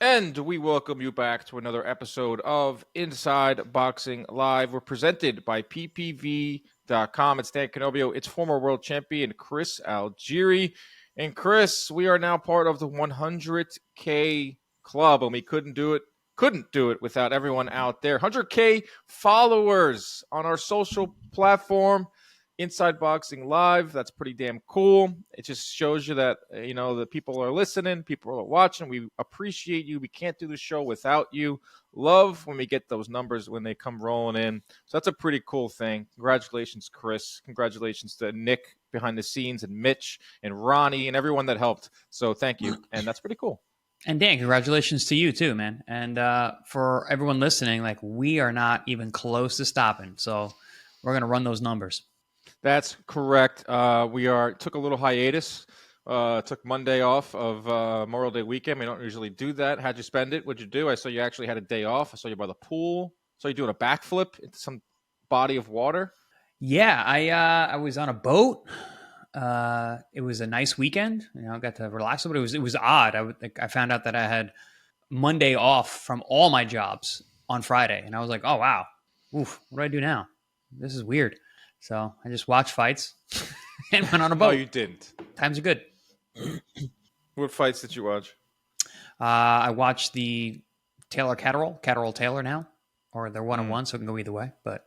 And we welcome you back to another episode of Inside Boxing Live. We're presented by PPV.com. It's Dan Canobio. It's former world champion Chris Algieri. And Chris, we are now part of the 100K club, and we couldn't do it without everyone out there. 100K followers on our social platform, Inside Boxing Live. That's pretty damn cool. It just shows you that, the people are listening, people are watching. We appreciate you. We can't do the show without you. Love when we get those numbers when they come rolling in. So that's a pretty cool thing. Congratulations, Chris. Congratulations to Nick behind the scenes and Mitch and Ronnie and everyone that helped. So thank you. And that's pretty cool. And Dan, congratulations to you too, man. And for everyone listening, we are not even close to stopping. So we're going to run those numbers. That's correct. We took a little hiatus. Took Monday off of Memorial Day weekend. We don't usually do that. How'd you spend it? What'd you do? I saw you actually had a day off. I saw you by the pool. Saw you doing a backflip into some body of water. Yeah, I was on a boat. It was a nice weekend. I got to relax, but it was odd. I found out that I had Monday off from all my jobs on Friday, and I was like, oh wow, oof, what do I do now? This is weird. So I just watched fights and went on a boat. No, you didn't. Times are good. What fights did you watch? I watched the Catterall Taylor now, or they're 1-on-1, so it can go either way. But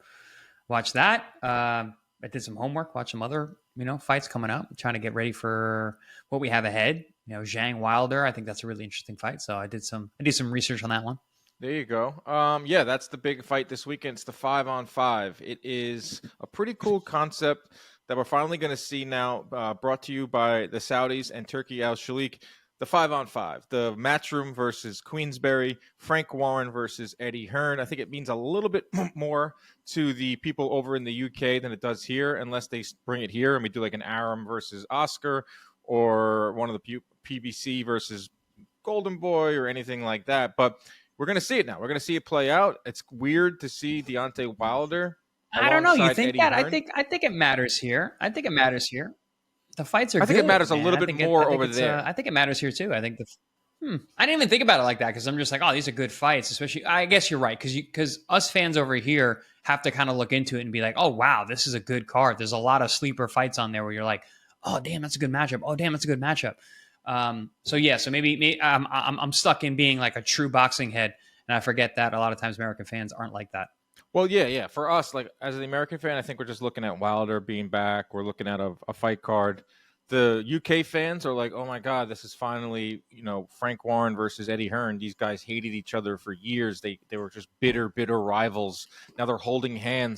watch that. I did some homework, watched some other fights coming up, trying to get ready for what we have ahead. Zhang Wilder. I think that's a really interesting fight. So I did some research on that one. There you go. Yeah, that's the big fight this weekend. It's the 5-on-5. It is a pretty cool concept that we're finally going to see now, brought to you by the Saudis and Turkey Al Shalik. The 5-on-5, the Matchroom versus Queensberry, Frank Warren versus Eddie Hearn. I think it means a little bit more to the people over in the UK than it does here, unless they bring it here and we do like an Aram versus Oscar or one of the PBC versus Golden Boy or anything like that. But we're going to see it now. We're going to see it play out. It's weird to see Deontay Wilder. I don't know. You think Eddie that? Hearn. I think it matters here. The fights are good. I think it matters a little bit more over there. I think it matters here too. I think I didn't even think about it like that because I'm just like, oh, these are good fights. Especially, I guess you're right because us fans over here have to kind of look into it and be like, oh wow, this is a good card. There's a lot of sleeper fights on there where you're like, oh damn, that's a good matchup. Oh damn, that's a good matchup. So maybe I'm stuck in being like a true boxing head, and I forget that a lot of times American fans aren't like that. Well, yeah. For us, like as an American fan, I think we're just looking at Wilder being back. We're looking at a fight card. The UK fans are like, oh my God, this is finally, Frank Warren versus Eddie Hearn. These guys hated each other for years. They were just bitter rivals. Now they're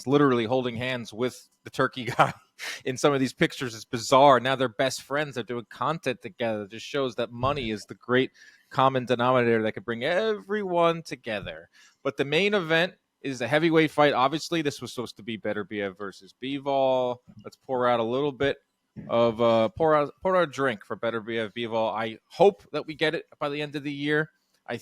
literally holding hands with the Turkey guy in some of these pictures. It's bizarre. Now they're best friends. They're doing content together. It just shows that money is the great common denominator that could bring everyone together. But the main event is a heavyweight fight. Obviously, this was supposed to be Beterbiev versus Bivol. Let's pour out a little bit of pour out a drink for Beterbiev Bivol. I hope that we get it by the end of the year. I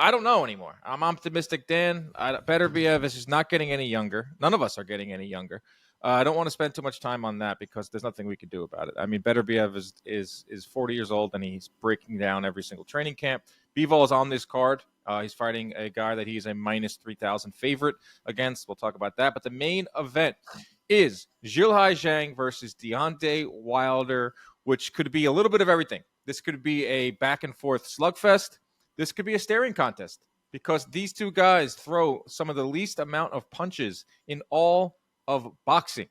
don't know anymore. I'm optimistic, Dan. Beterbiev is just not getting any younger. None of us are getting any younger. I don't want to spend too much time on that because there's nothing we can do about it. I mean, Beterbiev is 40 years old and he's breaking down every single training camp. Bivol is on this card. He's fighting a guy that he's a minus 3,000 favorite against. We'll talk about that. But the main event is Zhilhai Zhang versus Deontay Wilder, which could be a little bit of everything. This could be a back-and-forth slugfest. This could be a staring contest because these two guys throw some of the least amount of punches in all of boxing.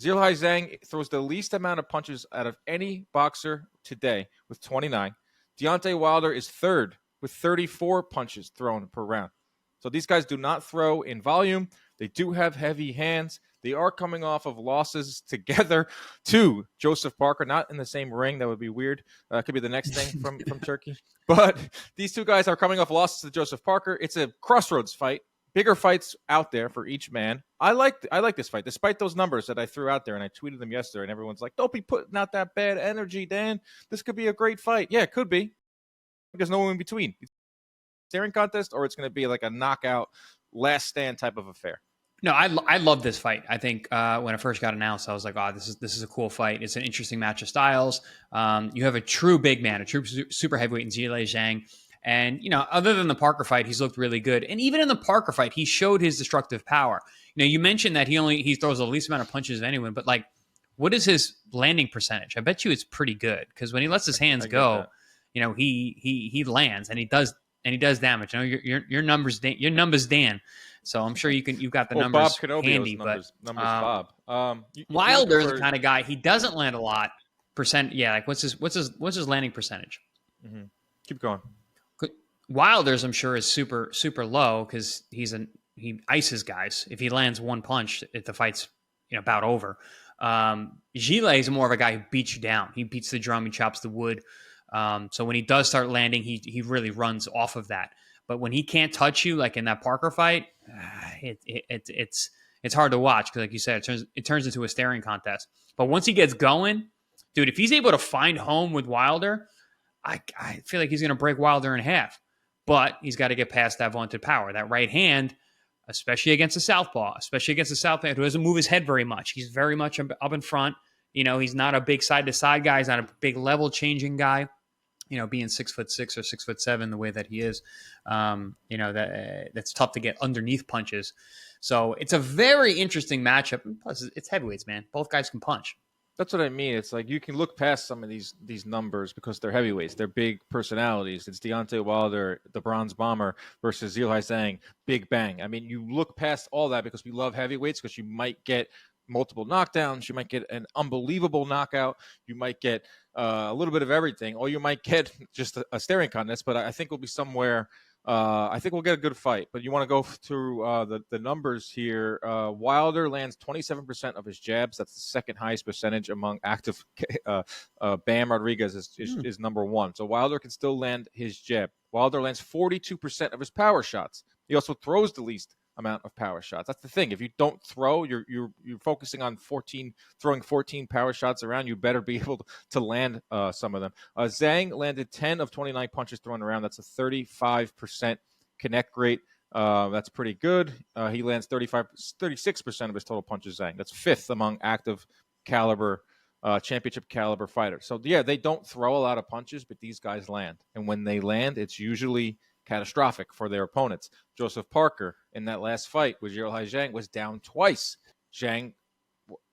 Zhilhai Zhang throws the least amount of punches out of any boxer today with 29. Deontay Wilder is third with 34 punches thrown per round. So these guys do not throw in volume. They do have heavy hands. They are coming off of losses together to Joseph Parker, not in the same ring. That would be weird. Could be the next thing from Turkey. But these two guys are coming off losses to Joseph Parker. It's a crossroads fight. Bigger fights out there for each man. I like this fight, despite those numbers that I threw out there, and I tweeted them yesterday, and everyone's like, don't be putting out that bad energy, Dan. This could be a great fight. Yeah, it could be. There's no one in between. It's a staring contest, or it's going to be like a knockout, last stand type of affair. No, I love this fight. I think when it first got announced, I was like, "Oh, this is a cool fight. It's an interesting match of styles." You have a true big man, a true super heavyweight in Zhilhai Zhang, And, other than the Parker fight, he's looked really good. And even in the Parker fight, he showed his destructive power. You mentioned that he throws the least amount of punches of anyone, but like, what is his landing percentage? I bet you it's pretty good, because when he lets his hands go, he lands and he does damage. Your numbers, Dan. So I'm sure you've got the numbers handy. Numbers, Bob. Wilder's the kind of guy, he doesn't land a lot. Yeah, like what's his landing percentage? Mm-hmm. Keep going. Wilder's, I'm sure, is super super low, because he ices guys. If he lands one punch, the fight's about over. Gile is more of a guy who beats you down. He beats the drum, he chops the wood. So when he does start landing, he really runs off of that. But when he can't touch you, like in that Parker fight, it's hard to watch, because, like you said, it turns into a staring contest. But once he gets going, dude, if he's able to find home with Wilder, I feel like he's going to break Wilder in half. But he's got to get past that vaunted power, that right hand, especially against a southpaw, who doesn't move his head very much. He's very much up in front. He's not a big side-to-side guy. He's not a big level-changing guy. Being 6'6" or 6'7", the way that he is, that's tough to get underneath punches. So it's a very interesting matchup. Plus, it's heavyweights, man. Both guys can punch. That's what I mean. It's like you can look past some of these numbers because they're heavyweights. They're big personalities. It's Deontay Wilder, the Bronze Bomber, versus Zhang, Big Bang. I mean, you look past all that because we love heavyweights, because you might get multiple knockdowns. You might get an unbelievable knockout. You might get a little bit of everything, or you might get just a staring contest. But I think we'll be somewhere. I think we'll get a good fight. But you want to go through the numbers here. Wilder lands 27% of his jabs. That's the second highest percentage among active. Bam Rodriguez is number one. So Wilder can still land his jab. Wilder lands 42% of his power shots. He also throws the least amount of power shots. That's the thing. If you don't throw, you're focusing on throwing 14 power shots around. You better be able to land some of them. Zhang landed 10 of 29 punches thrown around. That's a 35% connect rate. That's pretty good. He lands 36% of his total punches. Zhang. That's fifth among active caliber, championship caliber fighters. So yeah, they don't throw a lot of punches, but these guys land, and when they land, it's usually catastrophic for their opponents. Joseph Parker in that last fight with Zhang was down twice. Zhang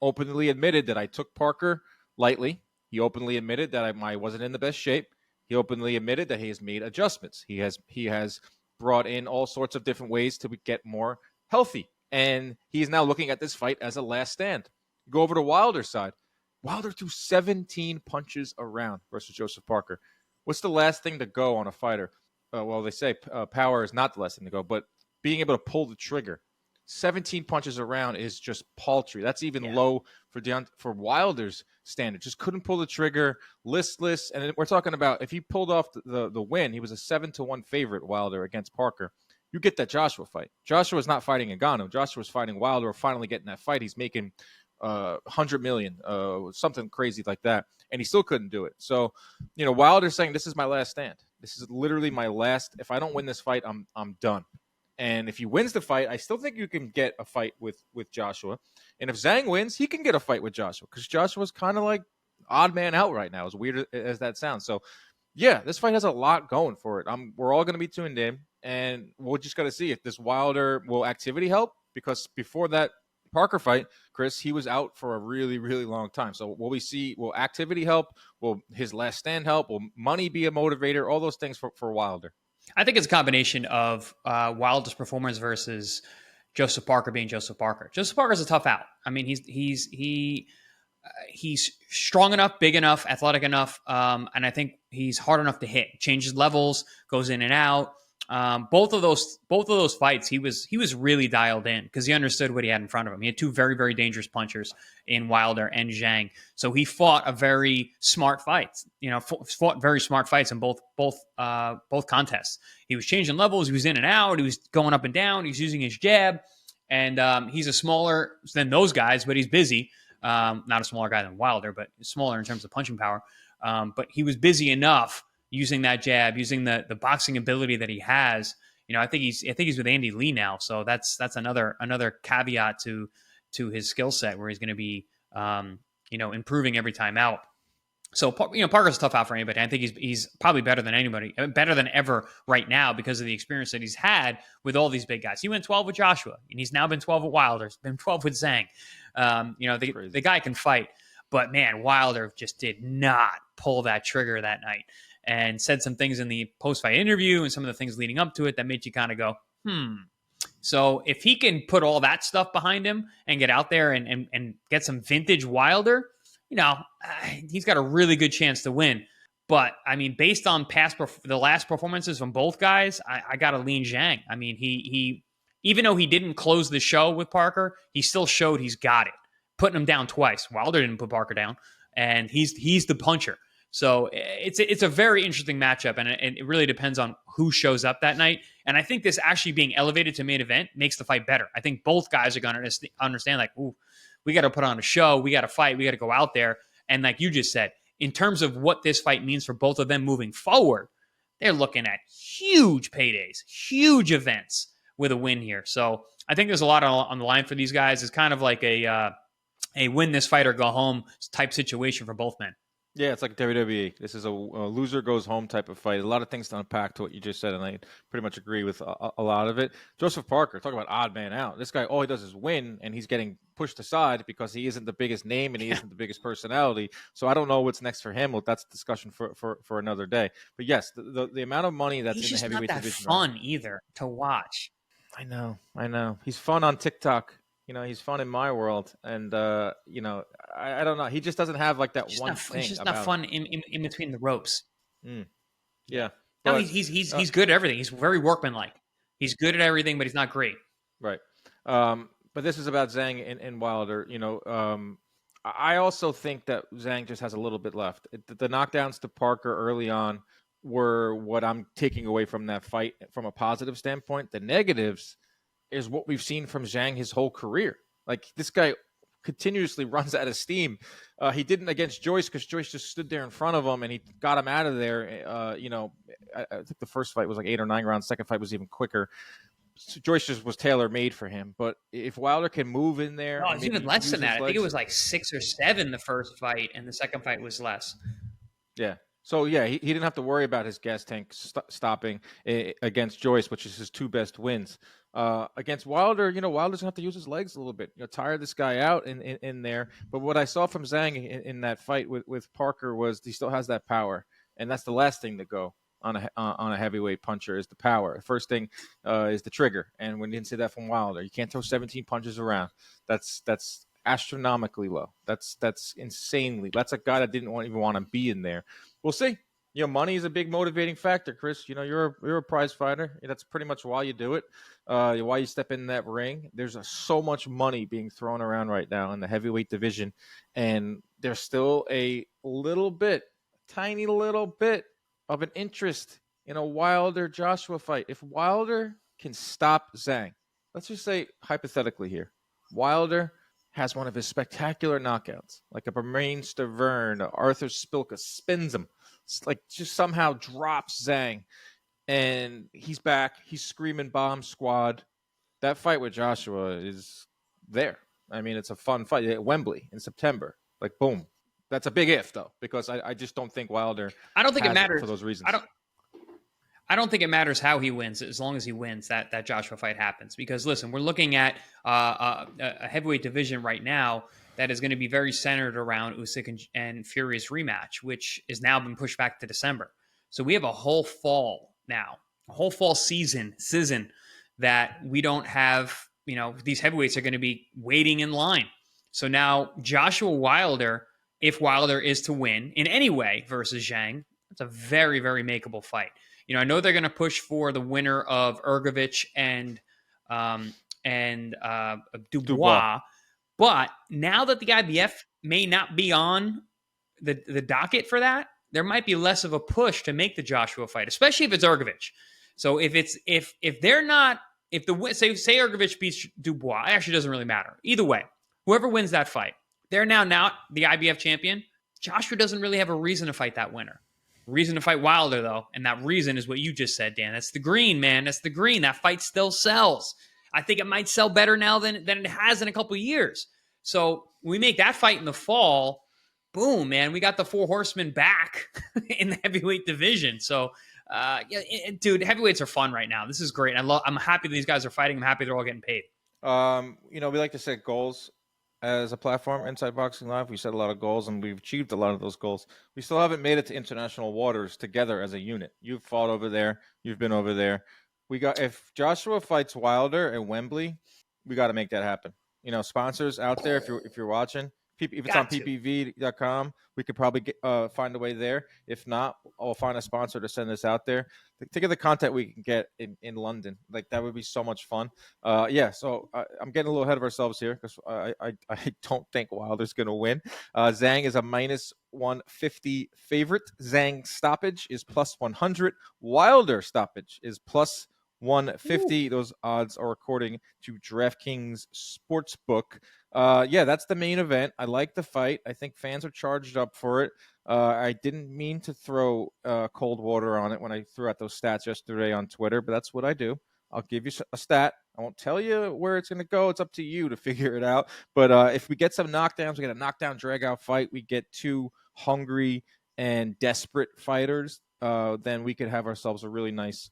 openly admitted that I took Parker lightly. He openly admitted that I wasn't in the best shape. He openly admitted that he has made adjustments. He has brought in all sorts of different ways to get more healthy. And he's now looking at this fight as a last stand. Go over to Wilder's side. Wilder threw 17 punches around versus Joseph Parker. What's the last thing to go on a fighter? Well, they say power is not the last thing to go, but being able to pull the trigger. 17 punches around is just paltry. That's even low for Wilder's standard. Just couldn't pull the trigger, listless. And we're talking about if he pulled off the win, he was a 7-1 favorite, Wilder, against Parker. You get that Joshua fight. Joshua's not fighting Ngannou. Joshua's fighting Wilder, finally getting that fight. He's making $100 million, something crazy like that, and he still couldn't do it. So, Wilder's saying, this is my last stand. This is literally my last. If I don't win this fight, I'm done. And if he wins the fight, I still think you can get a fight with Joshua. And if Zhang wins, he can get a fight with Joshua, because Joshua's kind of like odd man out right now, as weird as that sounds. So, yeah, this fight has a lot going for it. We're all going to be tuned in, and we're just got to see if this Wilder will activity help, because before that Parker fight, Chris, he was out for a really, really long time. So will we see, will activity help? Will his last stand help? Will money be a motivator? All those things for Wilder. I think it's a combination of Wilder's performance versus Joseph Parker being Joseph Parker. Joseph Parker's a tough out. I mean, he's strong enough, big enough, athletic enough, and I think he's hard enough to hit. Changes levels, goes in and out. Both of those fights, he was really dialed in, because he understood what he had in front of him. He had two very, very dangerous punchers in Wilder and Zhang. So he fought a very smart fight. Fought very smart fights in both contests. He was changing levels. He was in and out. He was going up and down. He was using his jab, and he's a smaller than those guys, but he's busy. Not a smaller guy than Wilder, but smaller in terms of punching power. But he was busy enough using that jab, using the boxing ability that he has. I think he's with Andy Lee now, so that's another caveat to his skill set, where he's going to be improving every time out. So, Parker's a tough out for anybody. I think he's probably better than anybody, better than ever right now because of the experience that he's had with all these big guys. He went 12 with Joshua, and he's now been 12 with Wilder. He's been 12 with Zhang. The guy can fight, but man, Wilder just did not pull that trigger that night and said some things in the post-fight interview and some of the things leading up to it that made you kind of go, So if he can put all that stuff behind him and get out there and get some vintage Wilder, he's got a really good chance to win. But I mean, based on the last performances from both guys, I got to lean Zhang. I mean, he even though he didn't close the show with Parker, he still showed he's got it, putting him down twice. Wilder didn't put Parker down, and he's the puncher. So it's a very interesting matchup, and it really depends on who shows up that night. And I think this actually being elevated to main event makes the fight better. I think both guys are going to understand, like, ooh, we got to put on a show, we got to fight, we got to go out there. And like you just said, in terms of what this fight means for both of them moving forward, they're looking at huge paydays, huge events with a win here. So I think there's a lot on the line for these guys. It's kind of like a win this fight or go home type situation for both men. Yeah, it's like WWE. This is a loser goes home type of fight. A lot of things to unpack to what you just said, and I pretty much agree with a lot of it. Joseph Parker, talk about odd man out. This guy, all he does is win, and he's getting pushed aside because he isn't the biggest name and he isn't the biggest personality. So I don't know what's next for him. Well, that's a discussion for another day. But yes, the amount of money that's in the heavyweight division. He's not that fun either to watch. I know. He's fun on TikTok. He's fun in my world, and I don't know. He just doesn't have like that one thing. He's just not fun in between the ropes. Yeah. No, he's good at everything. He's very workmanlike. He's good at everything, but he's not great. Right. But this is about Zhang and Wilder. I also think that Zhang just has a little bit left. The knockdowns to Parker early on were what I'm taking away from that fight from a positive standpoint. The negatives is what we've seen from Zhang his whole career. Like, this guy continuously runs out of steam. He didn't against Joyce because Joyce just stood there in front of him and he got him out of there. I think the first fight was like 8 or 9 rounds. Second fight was even quicker. So Joyce just was tailor-made for him. But if Wilder can move in there... No, it's even less than that. I think it was like 6 or 7 the first fight, and the second fight was less. Yeah. So, yeah, he didn't have to worry about his gas tank stopping against Joyce, which is his 2 best wins. Against Wilder, Wilder's going to have to use his legs a little bit, tire this guy out in there. But what I saw from Zhang in that fight with Parker was he still has that power. And that's the last thing to go on a heavyweight puncher is the power. The first thing is the trigger. And we didn't see that from Wilder. You can't throw 17 punches around. That's astronomically low. That's insanely. That's a guy that didn't even want to be in there. We'll see. Money is a big motivating factor, Chris. You're a prize fighter. That's pretty much why you do it. Why you step in that ring. There's so much money being thrown around right now in the heavyweight division, and there's still a tiny little bit of an interest in a Wilder Joshua fight. If Wilder can stop Zhang, let's just say hypothetically here, Wilder has one of his spectacular knockouts, like a Bermain Stavern, Arthur Spilka, spins him, like just somehow drops Zhang, and he's back. He's screaming bomb squad. That fight with Joshua is there. I mean, it's a fun fight at Wembley in September. Like, boom. That's a big if, though, because I just don't think Wilder. I don't think it matters for those reasons. I don't think it matters how he wins, as long as he wins, that Joshua fight happens. Because, listen, we're looking at a heavyweight division right now that is going to be very centered around Usyk and Fury's rematch, which has now been pushed back to December. So we have a whole fall now, a whole fall season that we don't have, these heavyweights are going to be waiting in line. So now Joshua Wilder, if Wilder is to win in any way versus Zhang, it's a very, very makeable fight. I know they're going to push for the winner of Hrgovic and Dubois, but now that the IBF may not be on the docket for that, there might be less of a push to make the Joshua fight, especially if it's Hrgovic. So if Hrgovic beats Dubois, it actually doesn't really matter. Either way, whoever wins that fight, they're now the IBF champion. Joshua doesn't really have a reason to fight that winner. Reason to fight Wilder, though, and that reason is what you just said, Dan. That's the green, man. That's the green. That fight still sells. I think it might sell better now than it has in a couple of years. So we make that fight in the fall, boom, man, we got the four horsemen back in the heavyweight division. So, dude, heavyweights are fun right now. This is great. I'm happy these guys are fighting. I'm happy they're all getting paid. We like to set goals as a platform inside Boxing Live. We set a lot of goals, and we've achieved a lot of those goals. We still haven't made it to international waters together as a unit. You've fought over there. You've been over there. If Joshua fights Wilder at Wembley, we got to make that happen. Sponsors out there, if you're watching, if it's on ppv.com, we could probably find a way there. If not, I'll find a sponsor to send this out there. Think of the content we can get in London. Like, that would be so much fun. So I'm getting a little ahead of ourselves here because I don't think Wilder's going to win. Zhang is a minus 150 favorite. Zhang stoppage is plus 100. Wilder stoppage is plus 150. Ooh. Those odds are according to DraftKings Sportsbook. That's the main event. I like the fight. I think fans are charged up for it. I didn't mean to throw cold water on it when I threw out those stats yesterday on Twitter, but that's what I do. I'll give you a stat. I won't tell you where it's going to go. It's up to you to figure it out. But if we get some knockdowns, we get a knockdown, drag-out fight, we get two hungry and desperate fighters, then we could have ourselves a really nice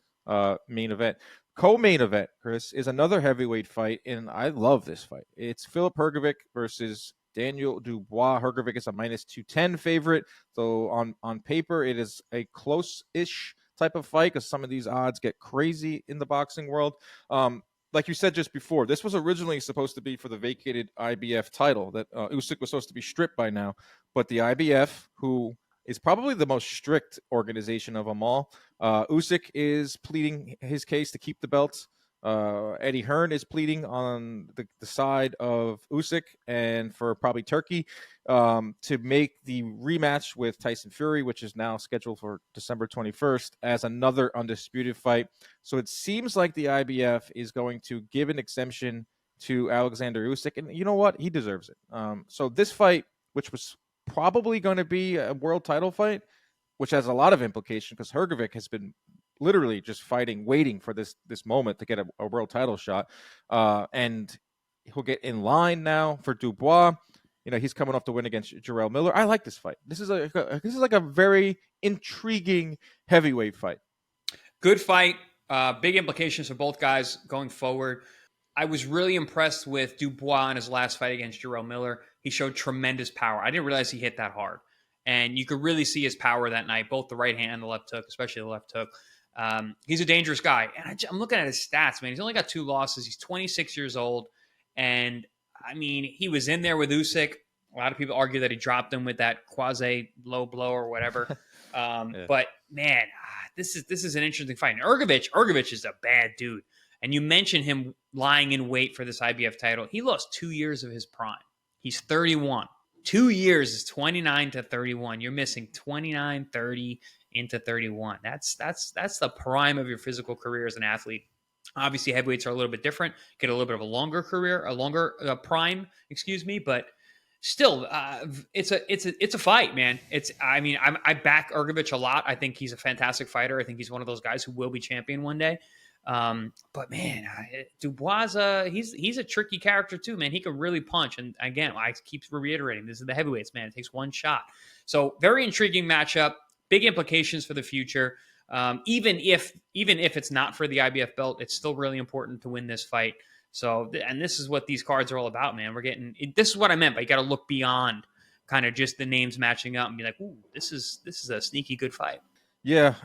main event. Co-main event, Chris, is another heavyweight fight, and I love this fight. It's Filip Hrgovic versus Daniel Dubois. Hrgovic is a minus 210 favorite, so on paper it is a close-ish type of fight because some of these odds get crazy in the boxing world. Like you said just before, this was originally supposed to be for the vacated IBF title that Usyk was supposed to be stripped by now, but the IBF, who is probably the most strict organization of them all. Usyk is pleading his case to keep the belts. Eddie Hearn is pleading on the side of Usyk and for probably Turkey to make the rematch with Tyson Fury, which is now scheduled for December 21st, as another undisputed fight. So it seems like the IBF is going to give an exemption to Alexander Usyk, and you know what? He deserves it. So this fight, which was probably going to be a world title fight, which has a lot of implication because Hrgovic has been literally just waiting for this moment to get a world title shot. And he'll get in line now for Dubois. He's coming off the win against Jarrell Miller. I like this fight. This is like a very intriguing heavyweight fight. Good fight. Big implications for both guys going forward. I was really impressed with Dubois in his last fight against Jarrell Miller. He showed tremendous power. I didn't realize he hit that hard. And you could really see his power that night, both the right hand and the left hook, especially the left hook. He's a dangerous guy. And I'm looking at his stats, man. He's only got 2 losses. He's 26 years old. And, he was in there with Usyk. A lot of people argue that he dropped him with that quasi-low blow or whatever. Yeah. But, man, this is an interesting fight. And Hrgovic is a bad dude. And you mentioned him lying in wait for this IBF title. He lost 2 years of his prime. He's 31. 2 years is 29 to 31. You're missing 29, 30 into 31. That's the prime of your physical career as an athlete. Obviously, heavyweights are a little bit different. Get a little bit of a longer career, a longer prime, but still, it's a fight, man. I back Hrgovic a lot. I think he's a fantastic fighter. I think he's one of those guys who will be champion one day. But man, Dubois, he's a tricky character too, man. He can really punch. And again, I keep reiterating, this is the heavyweights, man. It takes one shot. So very intriguing matchup, big implications for the future. Even if it's not for the IBF belt, it's still really important to win this fight. So, and this is what these cards are all about, man. This is what I meant, but you got to look beyond kind of just the names matching up and be like, ooh, this is a sneaky good fight. Yeah,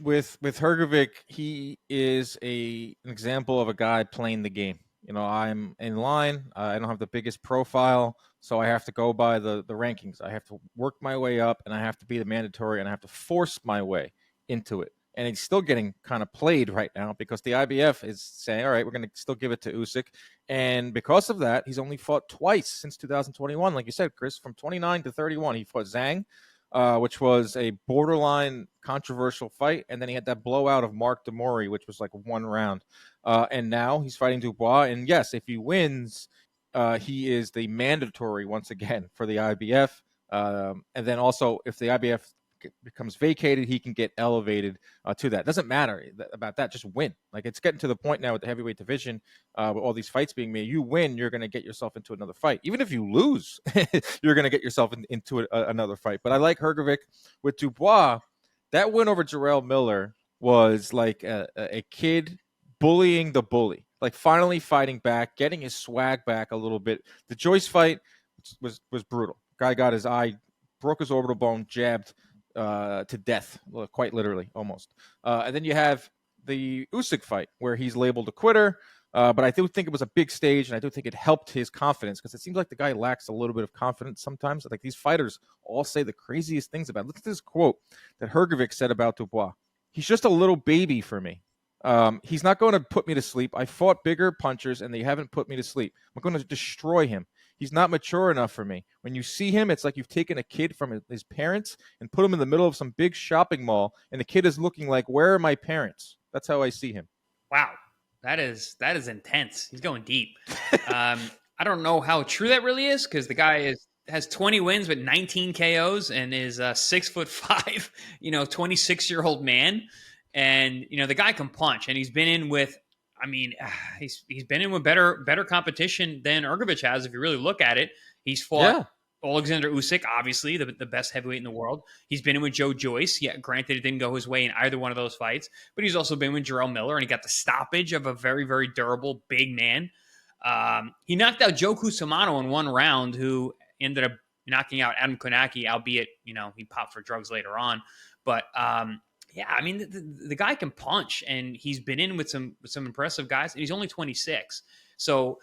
with Hrgovic, he is an example of a guy playing the game. I'm in line. I don't have the biggest profile, so I have to go by the rankings. I have to work my way up, and I have to be the mandatory, and I have to force my way into it. And he's still getting kind of played right now because the IBF is saying, all right, we're going to still give it to Usyk. And because of that, he's only fought twice since 2021. Like you said, Chris, from 29 to 31, he fought Zhang, which was a borderline controversial fight. And then he had that blowout of Mark Demori, which was like 1 round. And now he's fighting Dubois. And yes, if he wins, he is the mandatory once again for the IBF. And then also if the IBF becomes vacated, he can get elevated to that. It doesn't matter about that. Just win. Like, it's getting to the point now with the heavyweight division, with all these fights being made. You win, you're going to get yourself into another fight. Even if you lose, you're going to get yourself into another fight. But I like Hrgovic with Dubois. That win over Jarrell Miller was like a kid bullying the bully, like finally fighting back, getting his swag back a little bit. The Joyce fight was brutal. Guy got his eye, broke his orbital bone, jabbed to death, quite literally, almost. And then you have the Usyk fight where he's labeled a quitter. But I do think it was a big stage, and I do think it helped his confidence, because it seems like the guy lacks a little bit of confidence sometimes. Like, these fighters all say the craziest things about him. Look at this quote that Hrgovic said about Dubois. He's just a little baby for me. He's not going to put me to sleep. I fought bigger punchers, and they haven't put me to sleep. I'm going to destroy him. He's not mature enough for me. When you see him, it's like you've taken a kid from his parents and put him in the middle of some big shopping mall, and the kid is looking like, where are my parents? That's how I see him. Wow. That is intense. He's going deep. I don't know how true that really is, because the guy has 20 wins with 19 KOs and is 6'5", 26-year-old man. And, the guy can punch, and he's been in with, he's been in with better competition than Hrgovic has. If you really look at it, he's fought Alexander Usyk, obviously the best heavyweight in the world. He's been in with Joe Joyce. Yeah, granted, it didn't go his way in either one of those fights, but he's also been with Jarrell Miller, and he got the stoppage of a very, very durable big man. He knocked out Joe Cusimano in one round, who ended up knocking out Adam Konaki, albeit, he popped for drugs later on. But the guy can punch, and he's been in with some impressive guys, and he's only 26. So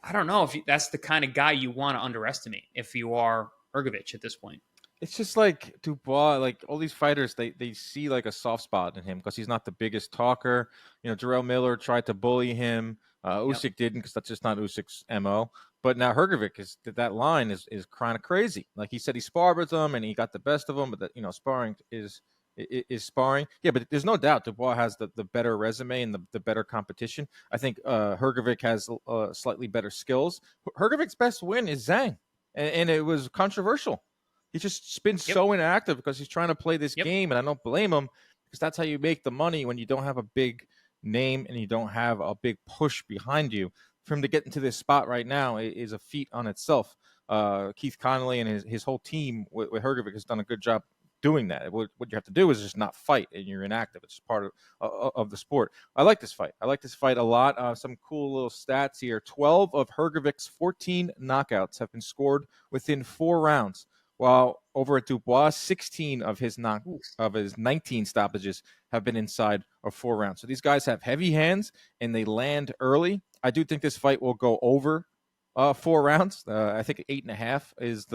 I don't know if that's the kind of guy you want to underestimate if you are Hrgovic at this point. It's just like Dubois, like all these fighters, they see like a soft spot in him because he's not the biggest talker. Jarrell Miller tried to bully him. Usyk didn't, because that's just not Usyk's MO. But now Hrgovic that line is kind of crazy. Like, he said he sparred with him and he got the best of him, but that, sparring is sparring. Yeah, but there's no doubt Dubois has the better resume and the better competition. I think Hrgovic has slightly better skills. Hrgovic's best win is Zhang, and it was controversial. He's just been so inactive because he's trying to play this game, and I don't blame him, because that's how you make the money when you don't have a big name and you don't have a big push behind you. For him to get into this spot right now is a feat on itself. Keith Connolly and his whole team with Hrgovic has done a good job doing that. What you have to do is just not fight, and you're inactive. It's part of the sport. I like this fight. I like this fight a lot. Some cool little stats here. 12 of Hrgovic's 14 knockouts have been scored within 4 rounds, while over at Dubois, 16 of his 19 stoppages have been inside of 4 rounds. So these guys have heavy hands, and they land early. I do think this fight will go over 4 rounds. I think 8.5 is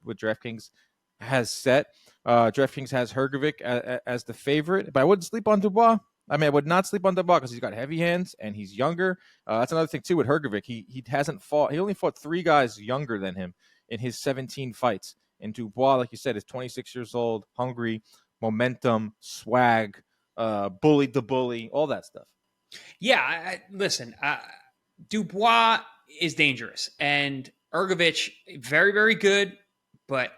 what DraftKings has set. DraftKings has Hrgovic as the favorite, but I wouldn't sleep on Dubois. I would not sleep on Dubois because he's got heavy hands and he's younger. That's another thing too with Hrgovic. He hasn't fought. He only fought 3 guys younger than him in his 17 fights. And Dubois, like you said, is 26 years old, hungry, momentum, swag, bullied the bully, all that stuff. Yeah, listen, Dubois is dangerous, and Hrgovic very, very good, but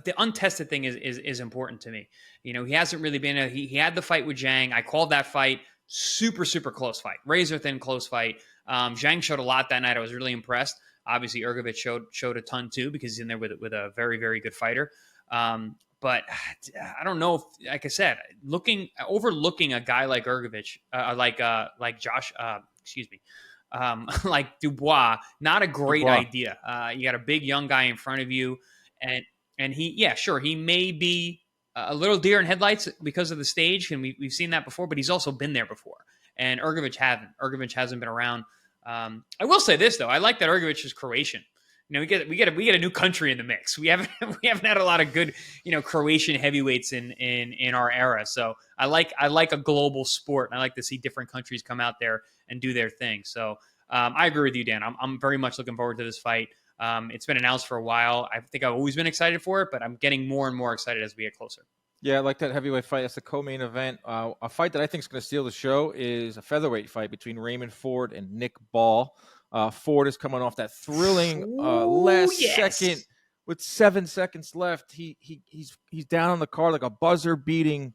the untested thing is important to me. He hasn't really been. He had the fight with Zhang. I called that fight super, super close fight, razor thin close fight. Zhang showed a lot that night. I was really impressed. Obviously, Hrgovic showed a ton too, because he's in there with a very, very good fighter. But I don't know if, like I said, overlooking a guy like Hrgovic, like Dubois, not a great idea. You got a big young guy in front of you, and he may be a little deer in headlights because of the stage, and we've seen that before, but he's also been there before, and Hrgovic hasn't. Hrgovic hasn't been around. I will say this though, I like that Hrgovic is Croatian. We get a new country in the mix. We haven't had a lot of good Croatian heavyweights in our era. So I like a global sport, and I like to see different countries come out there and do their thing. So I agree with you, Dan. I'm very much looking forward to this fight. It's been announced for a while. I think I've always been excited for it, but I'm getting more and more excited as we get closer. Yeah, I like that heavyweight fight. That's the co-main event. A fight that I think is going to steal the show is a featherweight fight between Raymond Ford and Nick Ball. Ford is coming off that thrilling last-second with 7 seconds left, he's down on the card like a buzzer beating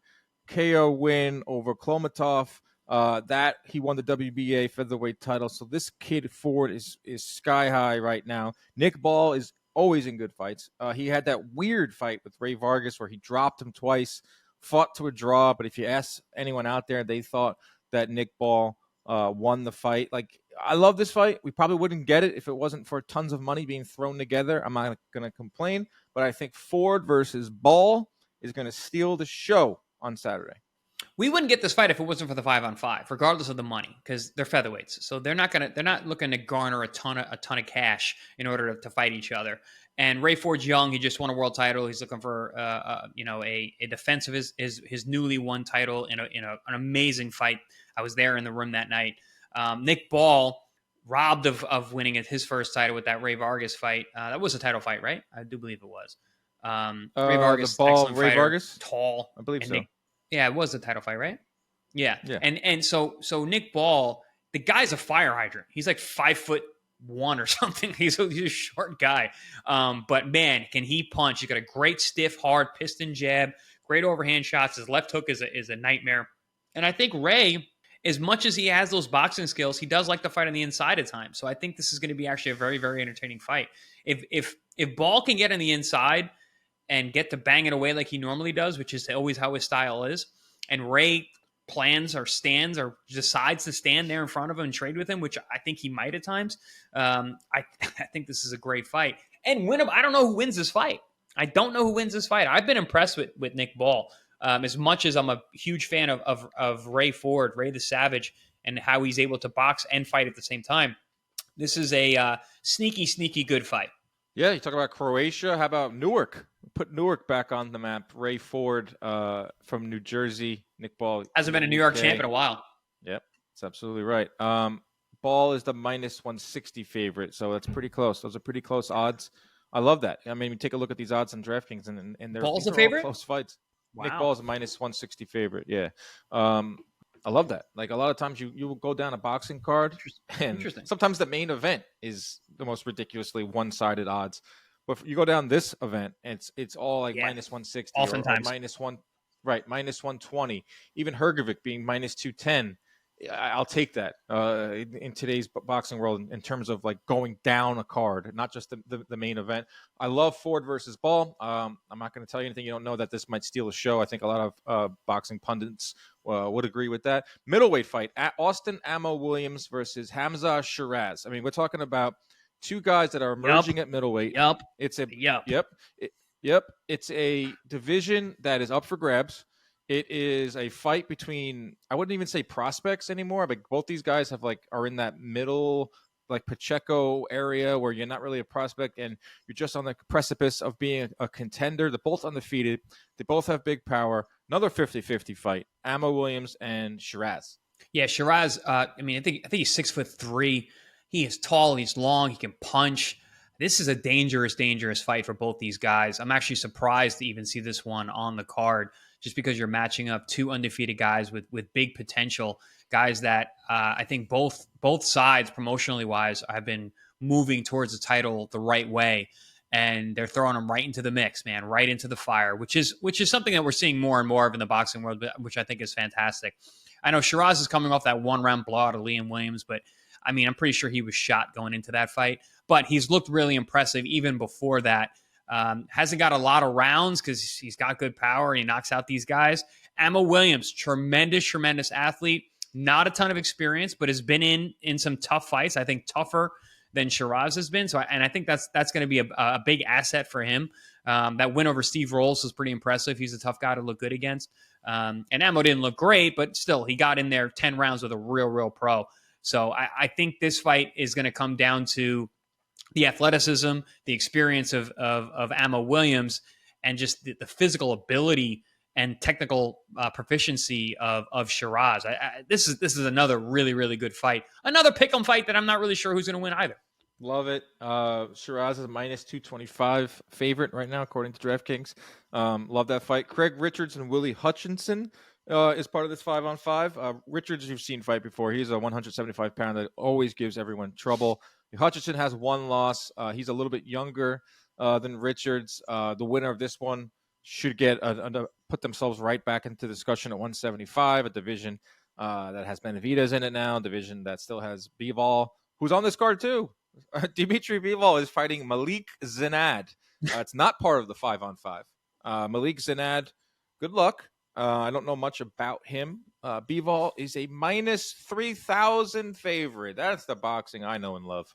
KO win over Klomatov. That he won the WBA featherweight title. So this kid Ford is sky high right now. Nick Ball is always in good fights. He had that weird fight with Ray Vargas where he dropped him twice, fought to a draw. But if you ask anyone out there, they thought that Nick Ball won the fight. Like, I love this fight. We probably wouldn't get it if it wasn't for tons of money being thrown together. I'm not going to complain, but I think Ford versus Ball is going to steal the show on Saturday. We wouldn't get this fight if it wasn't for the 5-on-5, regardless of the money, because they're featherweights. So they're not looking to garner a ton of cash in order to fight each other. And Ray Ford's young. He just won a world title. He's looking for a defense of his newly won title in an amazing fight. I was there in the room that night. Nick Ball, robbed of winning his first title with that Ray Vargas fight. That was a title fight, right? I do believe it was. Ray Vargas, the Ball, excellent Ray fighter, Vargas, tall, I believe so. Yeah, it was a title fight, right? Yeah. Yeah. And so Nick Ball, the guy's a fire hydrant. He's like 5'1" or something. He's a short guy. But man, can he punch? He's got a great stiff, hard piston jab, great overhand shots. His left hook is a nightmare. And I think Ray, as much as he has those boxing skills, he does like to fight on the inside at times. So I think this is going to be actually a very, very entertaining fight. If Ball can get on the inside and get to bang it away like he normally does, which is always how his style is, and Ray plans or stands or decides to stand there in front of him and trade with him, which I think he might at times, I think this is a great fight. And I don't know who wins this fight. I don't know who wins this fight. I've been impressed with Nick Ball. As much as I'm a huge fan of Ray Ford, Ray the Savage, and how he's able to box and fight at the same time. This is a sneaky good fight. Yeah, you talk about Croatia. How about Newark? Put Newark back on the map. Ray Ford from New Jersey. Nick Ball hasn't been a New York champ in a while. Yep, that's absolutely right. Ball is the minus 160 favorite, so that's pretty close. Those are pretty close odds. I love that. I mean, we take a look at these odds on DraftKings, and they're Ball's the favorite. Close fights. Wow. Nick Ball is a minus 160 favorite. Yeah. I love that. Like, a lot of times you will go down a boxing card, and sometimes the main event is the most ridiculously one-sided odds. But you go down this event, and it's all like minus 160, oftentimes or minus 120. Even Hrgovic being minus 210. I'll take that in today's boxing world in terms of like going down a card, not just the main event. I love Ford versus Ball. I'm not going to tell you anything you don't know that this might steal a show. I think a lot of boxing pundits would agree with that. Middleweight fight, Austin Ammo Williams versus Hamzah Sherzaz. I mean, we're talking about two guys that are emerging at middleweight. It's a division that is up for grabs. It is a fight between, I wouldn't even say prospects anymore, but both these guys are in that middle, like Pacheco area where you're not really a prospect and you're just on the precipice of being a contender. They're both undefeated. They both have big power. Another 50-50 fight, Ammo Williams and Sherzaz. Yeah, Sherzaz, I think he's 6'3". He is tall, he's long, he can punch. This is a dangerous fight for both these guys. I'm actually surprised to even see this one on the card, just because you're matching up two undefeated guys with big potential, guys that I think both sides, promotionally wise, have been moving towards the title the right way, and they're throwing them right into the mix, man, right into the fire, which is something that we're seeing more and more of in the boxing world, which I think is fantastic. I know Sherzaz is coming off that one-round blowout of Liam Williams, but I mean, I'm pretty sure he was shot going into that fight, but he's looked really impressive even before that. Hasn't got a lot of rounds because he's got good power. He knocks out these guys. Ammo Williams, tremendous athlete. Not a ton of experience, but has been in some tough fights. I think tougher than Sherzaz has been. So, I think that's going to be a big asset for him. That win over Steve Rolls was pretty impressive. He's a tough guy to look good against. And Ammo didn't look great, but still, he got in there 10 rounds with a real pro. So I think this fight is going to come down to the athleticism, the experience of Ammo Williams, and just the physical ability and technical proficiency of Sherzaz. This is another really good fight. Another pick'em fight that I'm not really sure who's going to win either. Love it. Sherzaz is a minus 225 favorite right now, according to DraftKings. Love that fight. Craig Richards and Willie Hutchinson is part of this 5-on-5. Richards, you've seen fight before. He's a 175-pounder that always gives everyone trouble. Hutchinson has one loss. He's a little bit younger. than Richards. The winner of this one should get put themselves right back into discussion at 175, a division that has Benavidez in it now, a division that still has Bivol, who's on this card too. Dmitry Bivol is fighting Malik Zinad. It's not part of the 5-on-5. Malik Zinad, good luck. I don't know much about him. Bivol is a minus 3,000 favorite. That's the boxing I know and love.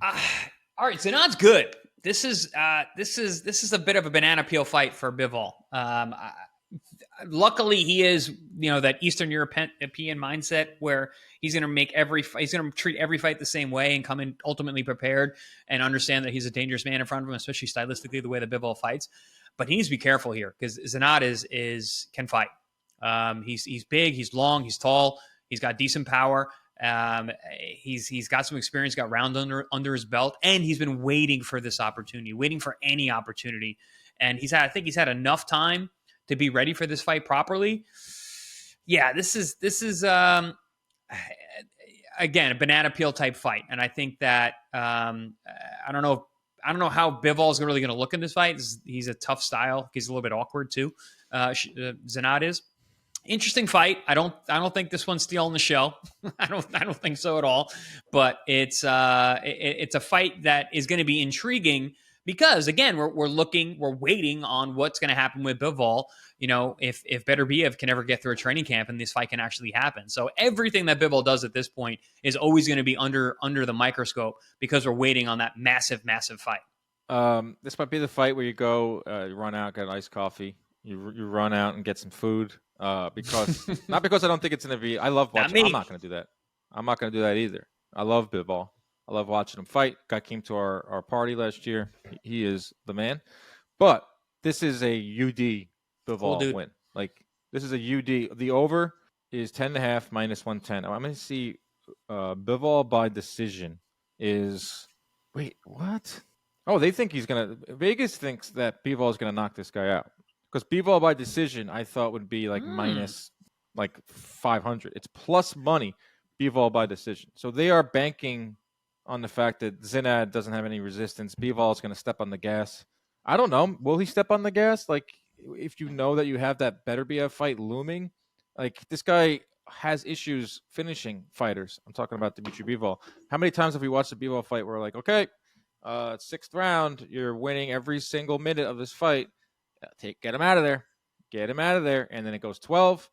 All right, Zinad's good. This is a bit of a banana peel fight for Bivol. Luckily, he is that Eastern European mindset where he's going to treat every fight the same way and come in ultimately prepared and understand that he's a dangerous man in front of him, especially stylistically the way that Bivol fights. But he needs to be careful here because Zinad can fight. He's big, he's long, he's tall, he's got decent power. He's got some experience, got round under his belt, and he's been waiting for this opportunity, waiting for any opportunity. And I think he's had enough time to be ready for this fight properly. Yeah, this is again a banana peel type fight, and I think that I don't know how Bivol is really going to look in this fight. He's a tough style. He's a little bit awkward too. Zinad is. Interesting fight. I don't think this one's stealing the show. I don't think so at all. But it's a fight that is going to be intriguing because again we're waiting on what's going to happen with Bivol. If Beterbiev can ever get through a training camp and this fight can actually happen. So everything that Bivol does at this point is always going to be under the microscope because we're waiting on that massive fight. This might be the fight where you go, you run out, get an iced coffee, you run out and get some food. Because not because I don't think it's going to be. I love watching. I'm not going to do that. I'm not going to do that either. I love Bivol. I love watching him fight. Guy came to our party last year. He is the man. But this is a UD Bivol win. Like this is a UD. The over is 10.5 minus 110. I'm going to see Bivol by decision is. Wait, what? Oh, they think he's going to. Vegas thinks that Bivol is going to knock this guy out. Because Bivol by decision, I thought would be like minus like 500. It's plus money, Bivol by decision. So they are banking on the fact that Zinad doesn't have any resistance. Bivol is going to step on the gas. I don't know. Will he step on the gas? Like if you know that you have that Beterbiev fight looming, like this guy has issues finishing fighters. I'm talking about Dmitry Bivol. How many times have we watched a Bivol fight where we're like, okay, 6th round, you're winning every single minute of this fight. Get him out of there. Get him out of there. And then it goes 12,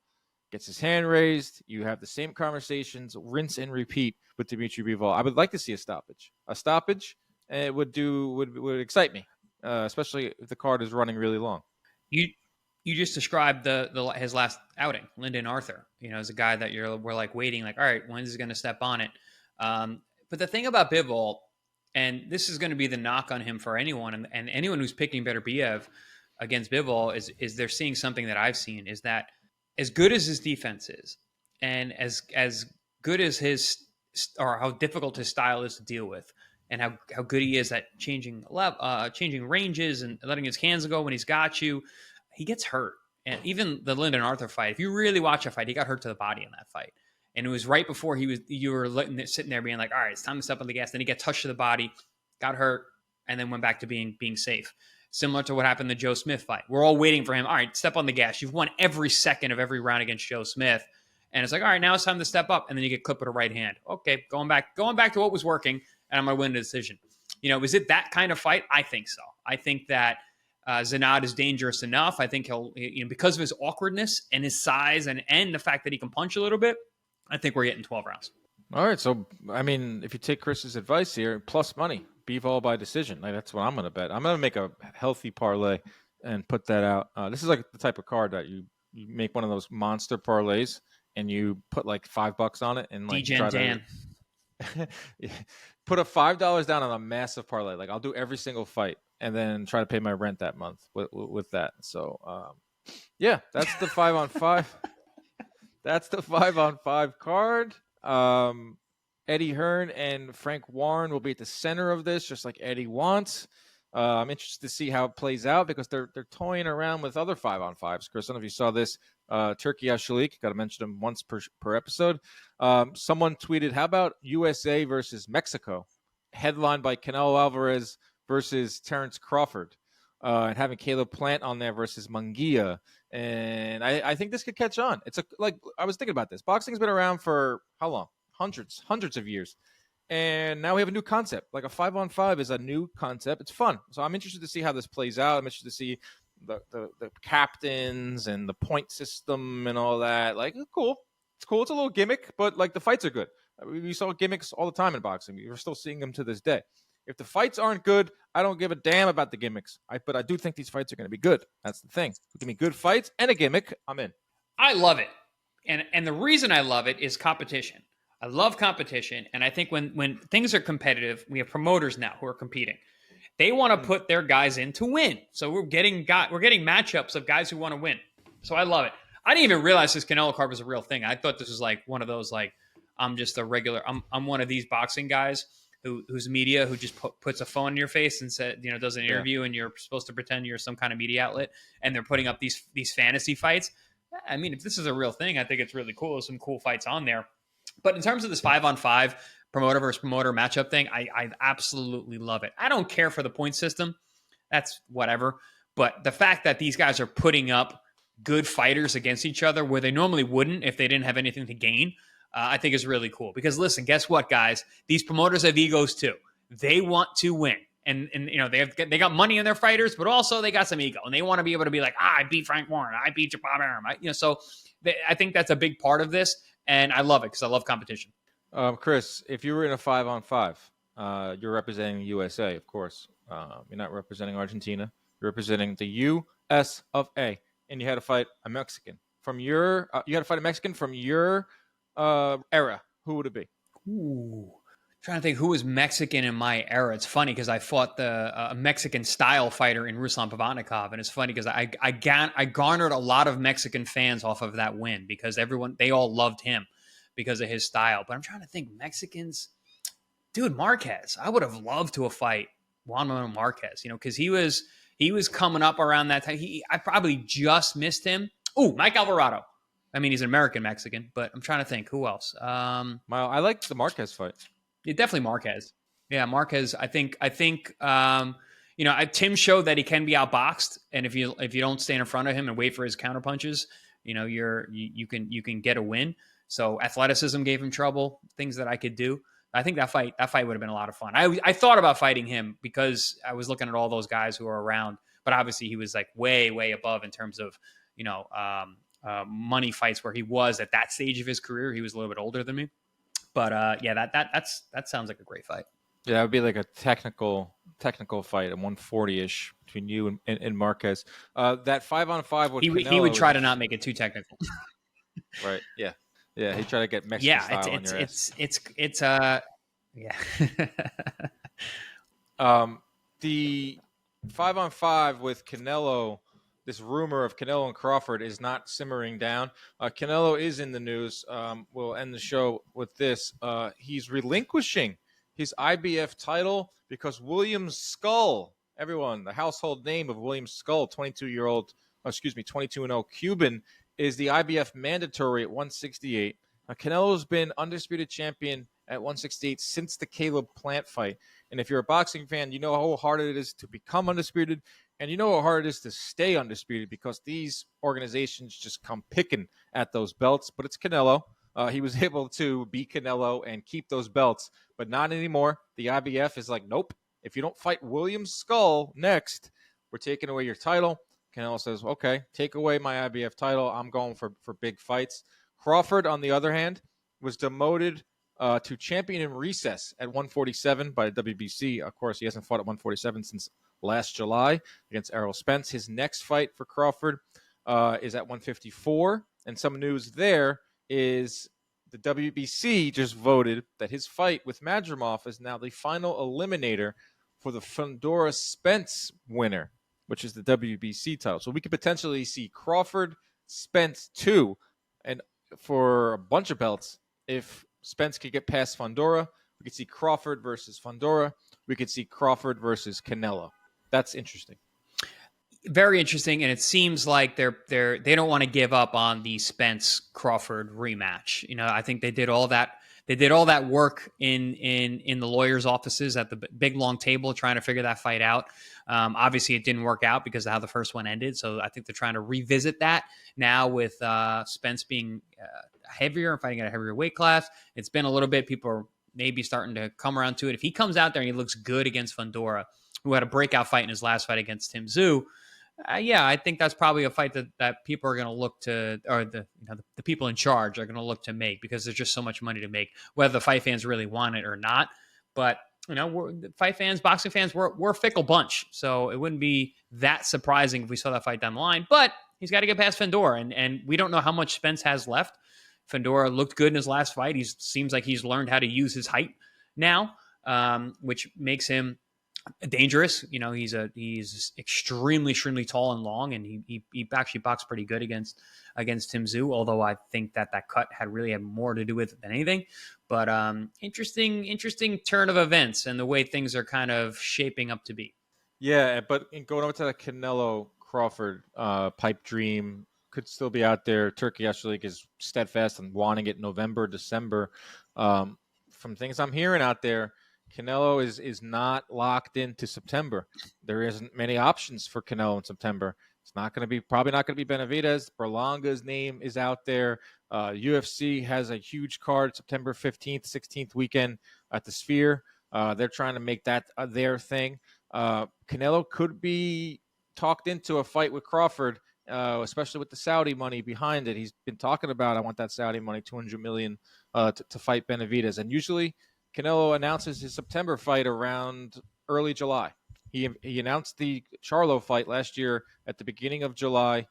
gets his hand raised. You have the same conversations, rinse and repeat with Dmitry Bivol. I would like to see a stoppage. A stoppage would excite me, especially if the card is running really long. You just described his last outing, Lyndon Arthur. As a guy that we're like waiting, like, all right, when is he going to step on it? But the thing about Bivol, and this is going to be the knock on him for anyone, and anyone who's picking Beterbiev against Bivol is they're seeing something that I've seen is that as good as his defense is and as good as or how difficult his style is to deal with and how good he is at changing ranges and letting his hands go when he's got you, he gets hurt. And even the Lyndon Arthur fight, if you really watch a fight, he got hurt to the body in that fight. And it was right before you were sitting there being like, all right, it's time to step on the gas. Then he got touched to the body, got hurt, and then went back to being safe. Similar to what happened in the Joe Smith fight. We're all waiting for him. All right, step on the gas. You've won every second of every round against Joe Smith. And it's like, all right, now it's time to step up. And then you get clipped with a right hand. Okay, going back to what was working, and I'm going to win the decision. Is it that kind of fight? I think so. I think that Zinad is dangerous enough. I think he'll, because of his awkwardness and his size and the fact that he can punch a little bit, I think we're getting 12 rounds. All right, so, I mean, if you take Chris's advice here, plus money. Bivol by decision. Like that's what I'm going to bet. I'm going to make a healthy parlay and put that out. This is like the type of card that you make one of those monster parlays and you put like $5 on it and like try to put a $5 down on a massive parlay. Like I'll do every single fight and then try to pay my rent that month with that. So yeah, that's the 5-on-5. That's the 5-on-5 card. Eddie Hearn and Frank Warren will be at the center of this, just like Eddie wants. I'm interested to see how it plays out because they're toying around with other 5-on-5s. Chris, I don't know if you saw this. Turkey Al-Shalik, got to mention him once per episode. Someone tweeted, how about USA versus Mexico? Headlined by Canelo Alvarez versus Terrence Crawford, and having Caleb Plant on there versus Munguia. And I think this could catch on. It's I was thinking about this. Boxing's been around for how long? Hundreds of years. And now we have a new concept. Like a 5-on-5 is a new concept. It's fun. So I'm interested to see how this plays out. I'm interested to see the captains and the point system and all that. Like, it's cool. It's cool. It's a little gimmick, but like the fights are good. We saw gimmicks all the time in boxing. We're still seeing them to this day. If the fights aren't good, I don't give a damn about the gimmicks. But I do think these fights are going to be good. That's the thing. Give me good fights and a gimmick. I'm in. I love it. And the reason I love it is competition. I love competition. And I think when things are competitive, we have promoters now who are competing. They want to put their guys in to win. So we're getting matchups of guys who want to win. So I love it. I didn't even realize this Canelo card was a real thing. I thought this was like one of those, like, I'm just a regular, I'm one of these boxing guys who's media, who just puts a phone in your face and said, does an interview, and you're supposed to pretend you're some kind of media outlet, and they're putting up these fantasy fights. I mean, if this is a real thing, I think it's really cool. There's some cool fights on there. But in terms of this 5-on-5 promoter versus promoter matchup thing, I absolutely love it. I don't care for the point system. That's whatever. But the fact that these guys are putting up good fighters against each other where they normally wouldn't if they didn't have anything to gain, I think is really cool. Because listen, guess what, guys? These promoters have egos too. They want to win. And they got money in their fighters, but also they got some ego. And they want to be able to be like, I beat Frank Warren. I beat Bob Arum. So I think that's a big part of this. And I love it because I love competition. Chris, if you were in a 5-on-5, you're representing the USA, of course. You're not representing Argentina. You're representing the U.S. of A. And you had to fight a Mexican from your. You had to fight a Mexican from your era. Who would it be? Ooh, trying to think who was Mexican in my era. It's funny because I fought the Mexican style fighter in Ruslan Pavatnikov, and it's funny because I garnered a lot of Mexican fans off of that win because they all loved him because of his style. But I'm trying to think Mexicans, dude. Marquez, I would have loved to have fight Juan Manuel Marquez, because he was coming up around that time. I probably just missed him. Ooh, Mike Alvarado. I mean, he's an American Mexican, but I'm trying to think who else. I like the Marquez fight. Yeah, definitely Marquez. Yeah, Marquez. I think. Tim showed that he can be outboxed, and if you don't stand in front of him and wait for his counter punches, you can get a win. So athleticism gave him trouble. Things that I could do. I think that fight would have been a lot of fun. I thought about fighting him because I was looking at all those guys who are around, but obviously he was like way, way above in terms of money fights where he was at that stage of his career. He was a little bit older than me. But that sounds like a great fight. Yeah, that would be like a technical fight, a 140-ish between you and Marquez. That 5-on-5 with Canelo, he would try to not make it too technical. Right. Yeah. Yeah. He tried to get Mexican style on your ass. It's yeah. The 5-on-5 with Canelo. This rumor of Canelo and Crawford is not simmering down. Canelo is in the news. We'll end the show with this. He's relinquishing his IBF title because William Skull, everyone, the household name of William Skull, 22-0 Cuban, is the IBF mandatory at 168. Canelo's been undisputed champion at 168 since the Caleb Plant fight. And if you're a boxing fan, you know how hard it is to become undisputed. And you know how hard it is to stay undisputed because these organizations just come picking at those belts. But it's Canelo. He was able to beat Canelo and keep those belts, but not anymore. The IBF is like, nope. If you don't fight William Skull next, we're taking away your title. Canelo says, okay, take away my IBF title. I'm going for big fights. Crawford, on the other hand, was demoted to champion in recess at 147 by the WBC. Of course, he hasn't fought at 147 since last July against Errol Spence. His next fight for Crawford is at 154. And some news there is the WBC just voted that his fight with Matchroom is now the final eliminator for the Fundora Spence winner, which is the WBC title. So we could potentially see Crawford, Spence 2, and for a bunch of belts, if Spence could get past Fundora, we could see Crawford versus Fundora. We could see Crawford versus Canelo. That's interesting. Very interesting, and it seems like they don't want to give up on the Spence Crawford rematch. I think they did all that They did all that work in the lawyers' offices at the big long table trying to figure that fight out. Obviously, it didn't work out because of how the first one ended. So I think they're trying to revisit that now with Spence being heavier and fighting at a heavier weight class. It's been a little bit. People are maybe starting to come around to it. If he comes out there and he looks good against Fundora, who had a breakout fight in his last fight against Tim Tszyu, yeah, I think that's probably a fight that people are going to look to, or the people in charge are going to look to make, because there's just so much money to make, whether the fight fans really want it or not. But fight fans, boxing fans, we're a fickle bunch, so it wouldn't be that surprising if we saw that fight down the line. But he's got to get past Fundora, and we don't know how much Spence has left. Fundora looked good in his last fight. He seems like he's learned how to use his height now, which makes him dangerous. He's extremely tall and long, and he actually boxed pretty good against Tim Tszyu, although I think that cut had more to do with it than anything. But interesting turn of events and the way things are kind of shaping up to be. Yeah, but going over to the Canelo Crawford pipe dream, could still be out there. Turkey League is steadfast and wanting it November, December. From things I'm hearing out there, Canelo is not locked into September. There isn't many options for Canelo in September. It's probably not going to be Benavidez. Berlanga's name is out there. UFC has a huge card September 15th, 16th weekend at the Sphere. They're trying to make that their thing. Canelo could be talked into a fight with Crawford, especially with the Saudi money behind it. He's been talking about, I want that Saudi money, $200 million to fight Benavidez. And usually Canelo announces his September fight around early July. He announced the Charlo fight last year at the beginning of July,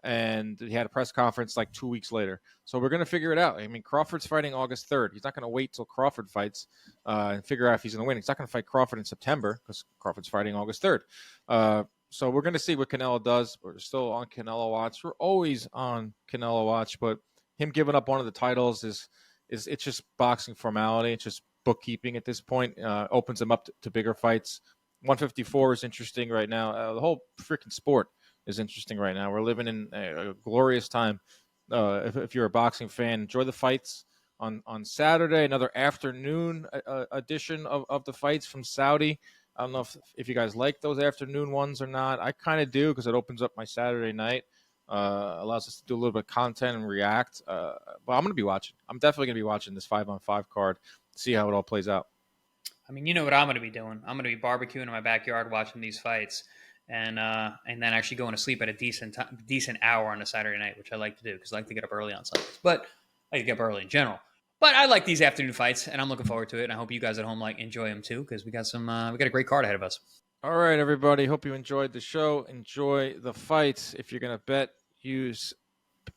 and he had a press conference like 2 weeks later. So we're going to figure it out. I mean, Crawford's fighting August 3rd. He's not going to wait till Crawford fights and figure out if he's going to win. He's not going to fight Crawford in September because Crawford's fighting August 3rd. So we're going to see what Canelo does. We're still on Canelo watch. We're always on Canelo watch, but him giving up one of the titles is it's just boxing formality. It's just bookkeeping at this point. Opens him up to bigger fights. 154 is interesting right now. The whole freaking sport is interesting right now. We're living in a glorious time. If you're a boxing fan, enjoy the fights on Saturday. Another afternoon edition of the fights from Saudi. I don't know if you guys like those afternoon ones or not. I kind of do, because it opens up my Saturday night. Allows us to do a little bit of content and react. But I'm going to be watching. I'm definitely going to be watching this 5-on-5 card to see how it all plays out. I mean, you know what I'm going to be doing. I'm going to be barbecuing in my backyard watching these fights, and then actually going to sleep at a decent hour on a Saturday night, which I like to do because I like to get up early on Sundays. But I like to get up early in general. But I like these afternoon fights, and I'm looking forward to it. And I hope you guys at home enjoy them too, because we got a great card ahead of us. All right, everybody. Hope you enjoyed the show. Enjoy the fights. If you're going to bet, use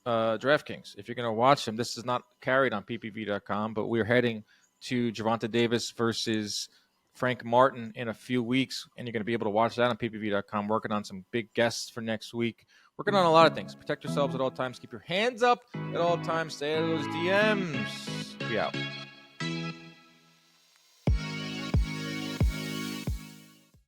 DraftKings. If you're going to watch them, this is not carried on ppv.com, but we're heading to Gervonta Davis versus Frank Martin in a few weeks, and you're going to be able to watch that on ppv.com. Working on some big guests for next week. Working on a lot of things. Protect yourselves at all times. Keep your hands up at all times. Stay out of those DMs. We out.